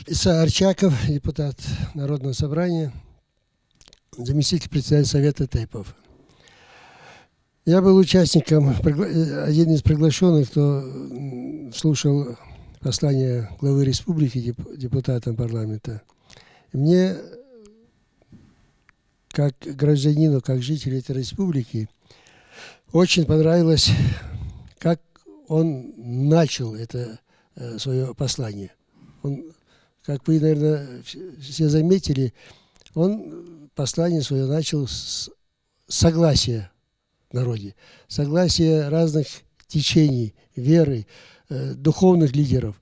Иса Арчаков, депутат Народного собрания, заместитель председателя Совета Тейпов. Я был участником, один из приглашенных, кто слушал послание главы республики депутатам парламента. И мне, как гражданину, как жителю этой республики, очень понравилось, как он начал это свое послание. Он, как вы, наверное, все заметили, он послание свое начал с согласия в народе, согласия разных течений, веры, духовных лидеров.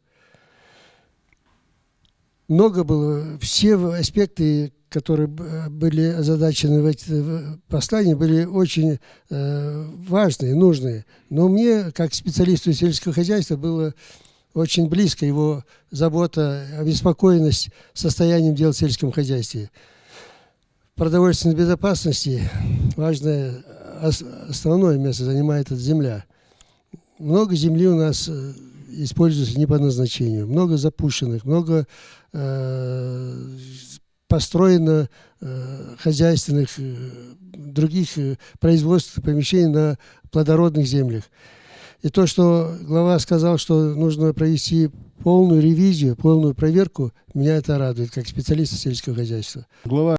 Много было, все аспекты, которые были озадачены в этом послании, были очень важные, нужные. Но мне, как специалисту сельского хозяйства, было очень близко его забота, обеспокоенность состоянием дел в сельском хозяйстве. В продовольственной безопасности важное, основное место занимает эта земля. Много земли у нас используется не по назначению, много запущенных, много построено хозяйственных, других производственных помещений на плодородных землях. И то, что глава сказал, что нужно провести полную ревизию, полную проверку, меня это радует, как специалиста сельского хозяйства.